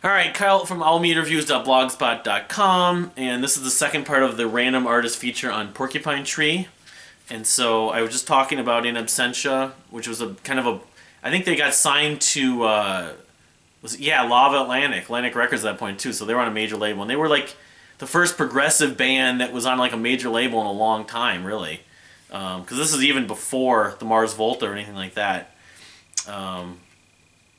Alright, Kyle from allmeatreviews.blogspot.com, and this is the second part of the random artist feature on Porcupine Tree. And so I was just talking about In Absentia, which was a kind of a, I think they got signed to, Lava Atlantic Records at that point too, so they were on a major label. And they were like the first progressive band that was on like a major label in a long time, really. Because this is even before the Mars Volta or anything like that.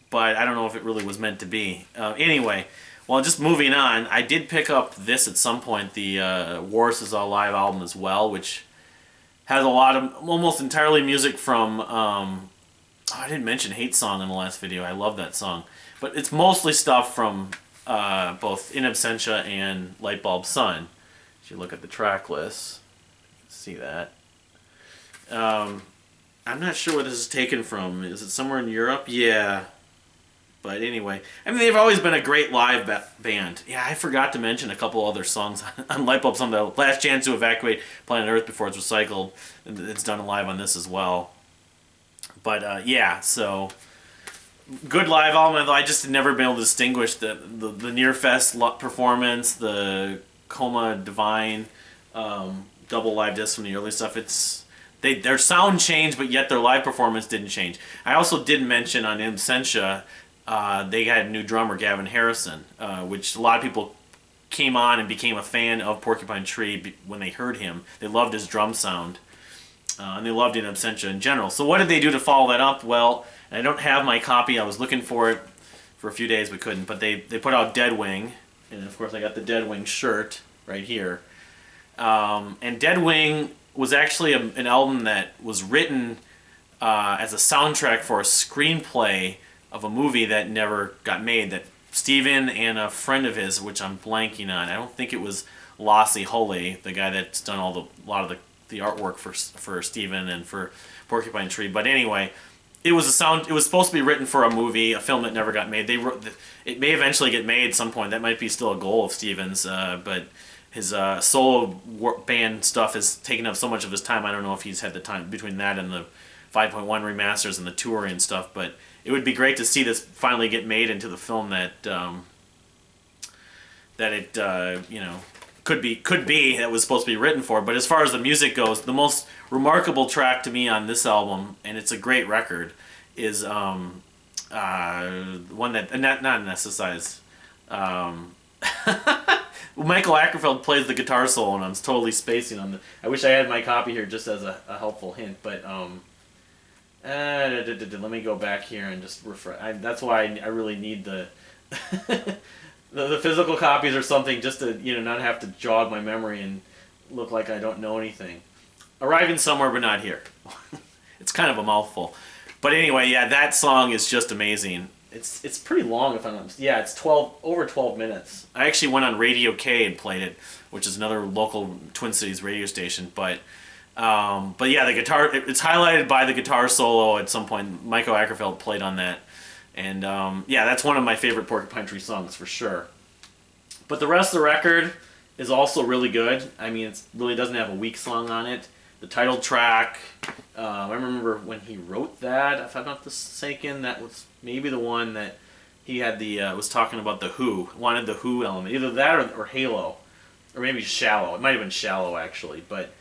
But I don't know if it really was meant to be. Anyway, well, just moving on, I did pick up this at some point, the Wars Is All Live album as well, which has a lot of, almost entirely music from, I didn't mention Hate Song in the last video, I love that song. But it's mostly stuff from both In Absentia and Lightbulb Sun. If you look at the track list, see that. I'm not sure where this is taken from. Is it somewhere in Europe? Yeah. But anyway, I mean, they've always been a great live band. Yeah, I forgot to mention a couple other songs on Lightbulb Sun. The Last Chance to Evacuate Planet Earth Before It's Recycled. It's done live on this as well. But yeah, so good live album. Although I just had never been able to distinguish the Near Fest performance, the Coma Divine double live disc from the early stuff. Their sound changed, but yet their live performance didn't change. I also did mention on In Absentia, they had a new drummer, Gavin Harrison, which a lot of people came on and became a fan of Porcupine Tree when they heard him. They loved his drum sound, and they loved In Absentia in general. So what did they do to follow that up? Well, I don't have my copy. I was looking for it for a few days, but couldn't. But they put out Deadwing, and of course I got the Deadwing shirt right here. And Deadwing was actually an album that was written as a soundtrack for a screenplay of a movie that never got made, that Steven and a friend of his, which I'm blanking on, I don't think it was Lassie Hully, the guy that's done a lot of the artwork for Steven and for Porcupine Tree. But anyway, it was supposed to be written for a movie, a film that never got made. It may eventually get made at some point. That might be still a goal of Steven's, but his solo band stuff has taken up so much of his time. I don't know if he's had the time between that and the 5.1 remasters and the touring and stuff, but it would be great to see this finally get made into the film that could be that was supposed to be written for. But as far as the music goes, the most remarkable track to me on this album, and it's a great record, is one that not Anesthetize. Michael Ackerfeld plays the guitar solo, and I'm totally spacing on the. I wish I had my copy here just as a helpful hint, but let me go back here and just refresh. That's why I really need the the physical copies or something, just to not have to jog my memory and look like I don't know anything. Arriving Somewhere But Not Here. It's kind of a mouthful, but anyway, yeah, that song is just amazing. It's pretty long, if I'm not mistaken. Yeah, it's over 12 minutes. I actually went on Radio K and played it, which is another local Twin Cities radio station. But yeah, the guitar, it's highlighted by the guitar solo at some point. Michael Ackerfeld played on that. And yeah, that's one of my favorite Porcupine Tree songs for sure. But the rest of the record is also really good. I mean, it really doesn't have a weak song on it. The title track, I remember when he wrote that, if I'm not mistaken, that was maybe the one that he had was talking about the Who, wanted the Who element. Either that or Halo, or maybe Shallow. It might have been Shallow, actually. But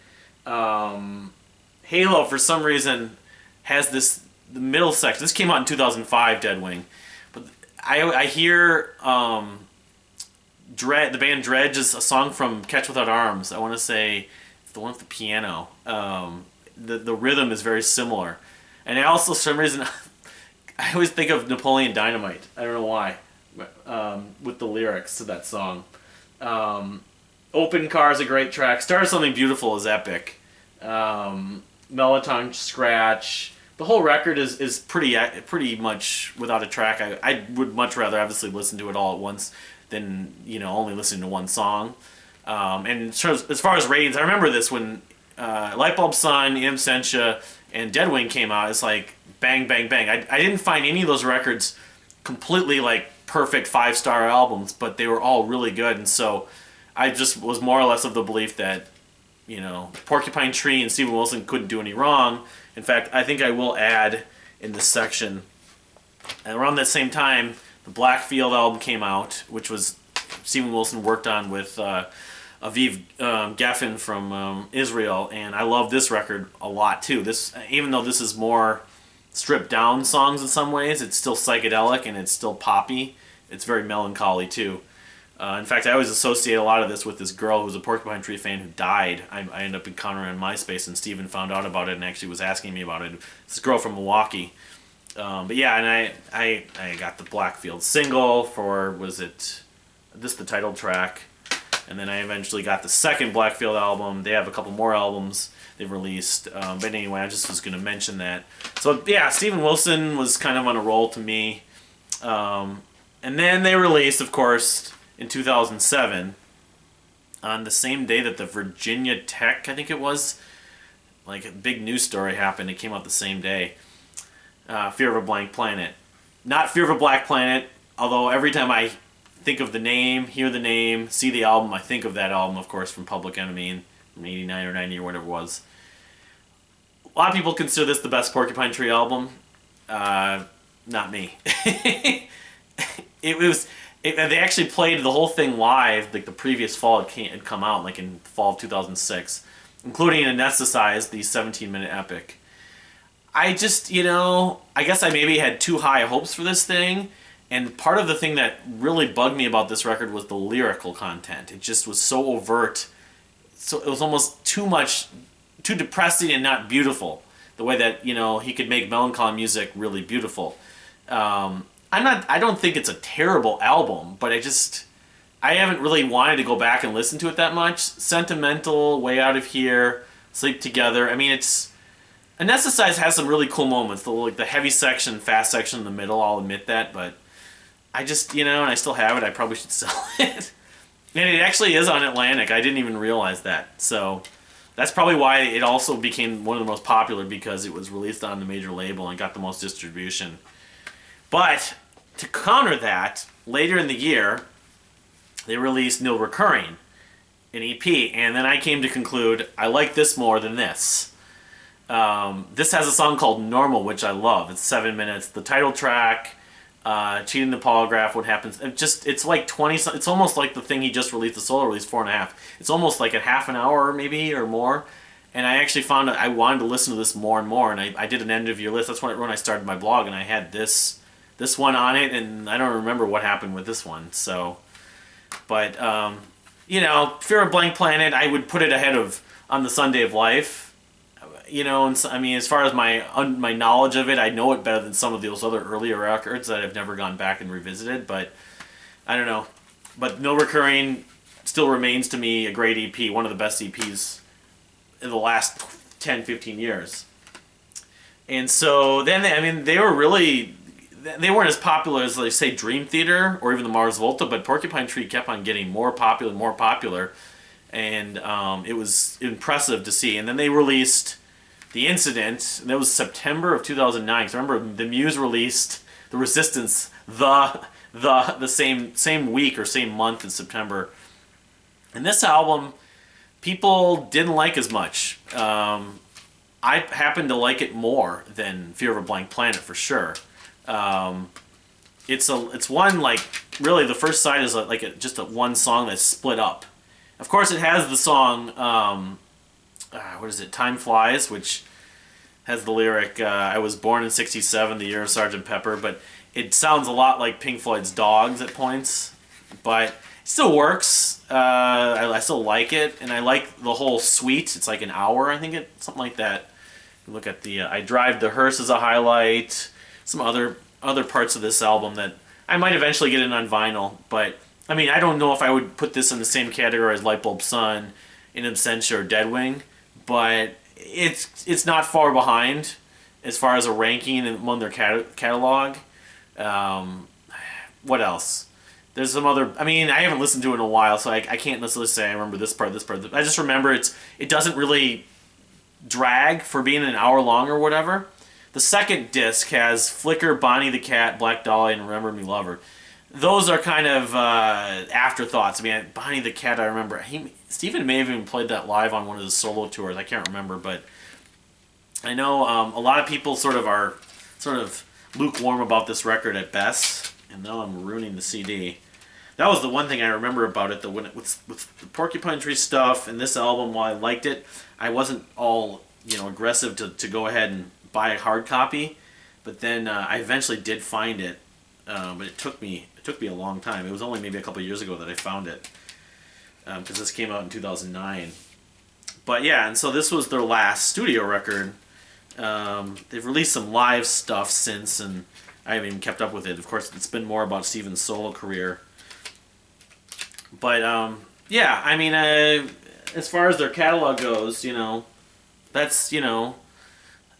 Halo, for some reason, has the middle section. This came out in 2005, Deadwing. But I hear the band Dredge is a song from Catch Without Arms. I want to say the one with the piano. The rhythm is very similar, and I also, for some reason, I always think of Napoleon Dynamite. I don't know why, with the lyrics to that song. Open Car is a great track. Start Something Beautiful is epic. Melatonin Scratch. The whole record is pretty much without a track. I would much rather obviously listen to it all at once than only listening to one song. And as far as ratings, I remember this when Lightbulb Sun, In Absentia, and Deadwing came out. It's like bang, bang, bang. I didn't find any of those records completely like perfect 5-star albums, but they were all really good. And so I just was more or less of the belief that Porcupine Tree and Steven Wilson couldn't do any wrong. In fact, I think I will add in this section, and around that same time, the Blackfield album came out, which was Steven Wilson worked on with Aviv Geffen from Israel, and I love this record a lot too. This, even though this is more stripped down songs in some ways, it's still psychedelic and it's still poppy. It's very melancholy too. In fact, I always associate a lot of this with this girl who was a Porcupine Tree fan who died. I ended up encountering her on MySpace, and Steven found out about it and actually was asking me about it. This girl from Milwaukee. But yeah, and I got the Blackfield single for, was it this, the title track, and then I eventually got the second Blackfield album. They have a couple more albums they've released, but anyway, I just was going to mention that. So yeah, Steven Wilson was kind of on a roll to me, and then they released, of course, in 2007, on the same day that the Virginia Tech, I think it was, like a big news story happened. It came out the same day. Fear of a Blank Planet. Not Fear of a Black Planet, although every time I think of the name, hear the name, see the album, I think of that album, of course, from Public Enemy from 89 or 90 or whatever it was. A lot of people consider this the best Porcupine Tree album. Not me. They actually played the whole thing live, like the previous fall it had come out, like in fall of 2006, including Anesthetized, the 17-minute epic. I just, I guess I maybe had too high hopes for this thing, and part of the thing that really bugged me about this record was the lyrical content. It just was so overt, so it was almost too depressing and not beautiful, the way that, he could make melancholy music really beautiful. I don't think it's a terrible album, but I haven't really wanted to go back and listen to it that much. Sentimental, Way Out of Here, Sleep Together. I mean, Anesthetized has some really cool moments. The heavy section, fast section in the middle, I'll admit that, but I just, and I still have it, I probably should sell it. And it actually is on Atlantic. I didn't even realize that. So that's probably why it also became one of the most popular, because it was released on the major label and got the most distribution. But to counter that, later in the year, they released Nil Recurring, an EP, and then I came to conclude I like this more than this. This has a song called Normal, which I love. It's 7 minutes. The title track, Cheating the Polygraph, What Happens. It's like 20. It's almost like the thing he just released, the solo release, 4.5. It's almost like a half an hour maybe or more. And I actually found I wanted to listen to this more and more. And I did an end of year list. That's when I started my blog, and I had this one on it, and I don't remember what happened with this one. So, but Fear of Blank Planet, I would put it ahead of On the Sunday of Life. And so, I mean, as far as my knowledge of it, I know it better than some of those other earlier records that I've never gone back and revisited, but I don't know. But No Recurring still remains to me a great EP, one of the best EPs in the last 10, 15 years. And so then, they weren't as popular as, like, say, Dream Theater or even the Mars Volta, but Porcupine Tree kept on getting more popular, and it was impressive to see. And then they released The Incident, and that was September of 2009. Because remember, the Muse released The Resistance the same week or same month in September. And this album, people didn't like as much. I happen to like it more than Fear of a Blank Planet for sure. It's one, like, really the first side is just a one song that's split up. Of course, it has the song, what is it, Time Flies, which has the lyric, I was born in 67, the year of Sgt. Pepper, but it sounds a lot like Pink Floyd's Dogs at points, but it still works. I still like it, and I like the whole suite. It's like an hour, I think, something like that. You look at the I Drive the Hearse as a highlight, some other parts of this album that I might eventually get it on vinyl, but I mean, I don't know if I would put this in the same category as Lightbulb Sun, In Absentia, or Deadwing, but it's not far behind as far as a ranking among their catalog. What else? There's some other. I mean, I haven't listened to it in a while, so I can't necessarily say I remember this part. I just remember it doesn't really drag for being an hour long or whatever. The second disc has Flicker, Bonnie the Cat, Black Dahlia, and Remember Me Lover. Those are kind of afterthoughts. I mean, Bonnie the Cat, I remember. Steven may have even played that live on one of his solo tours. I can't remember, but I know a lot of people are lukewarm about this record at best. And now I'm ruining the CD. That was the one thing I remember about it, though, with the Porcupine Tree stuff and this album, while I liked it, I wasn't all, aggressive to go ahead and buy a hard copy. But then I eventually did find it, but it took me a long time. It was only maybe a couple years ago that I found it, because this came out in 2009. But yeah, and so this was their last studio record. They've released some live stuff since, and I haven't even kept up with it. Of course, it's been more about Steven's solo career. But yeah, I mean, as far as their catalog goes, that's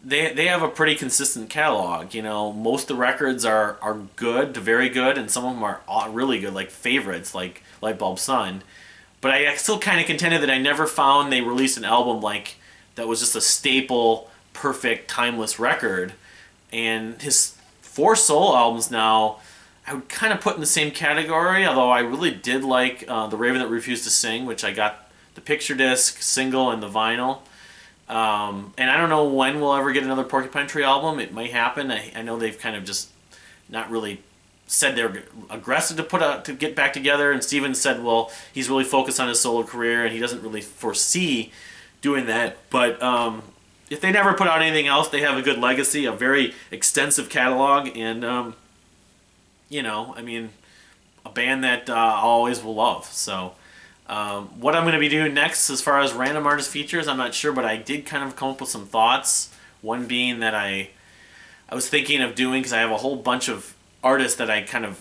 they have a pretty consistent catalog. Most of the records are good to very good, and some of them are really good, like favorites, like Lightbulb Sun. But I still kind of contended that I never found they released an album like that was just a staple, perfect, timeless record. And his 4 solo albums now, I would kind of put in the same category, although I really did like The Raven That Refused to Sing, which I got the picture disc, single, and the vinyl. And I don't know when we'll ever get another Porcupine Tree album. It might happen. I know they've kind of just not really said they're aggressive to get back together, and Steven said, well, he's really focused on his solo career, and he doesn't really foresee doing that. But if they never put out anything else, they have a good legacy, a very extensive catalog, and I mean, a band that I always will love. So what I'm going to be doing next as far as random artist features, I'm not sure, but I did kind of come up with some thoughts. One being that I was thinking of doing, because I have a whole bunch of artists that I kind of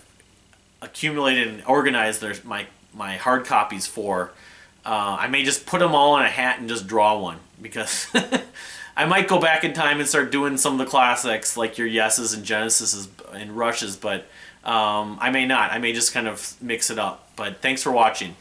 accumulated and organized my hard copies for. I may just put them all in a hat and just draw one, because I might go back in time and start doing some of the classics like your Yeses and Genesises and Rushes, but I may not. I may just kind of mix it up. But thanks for watching.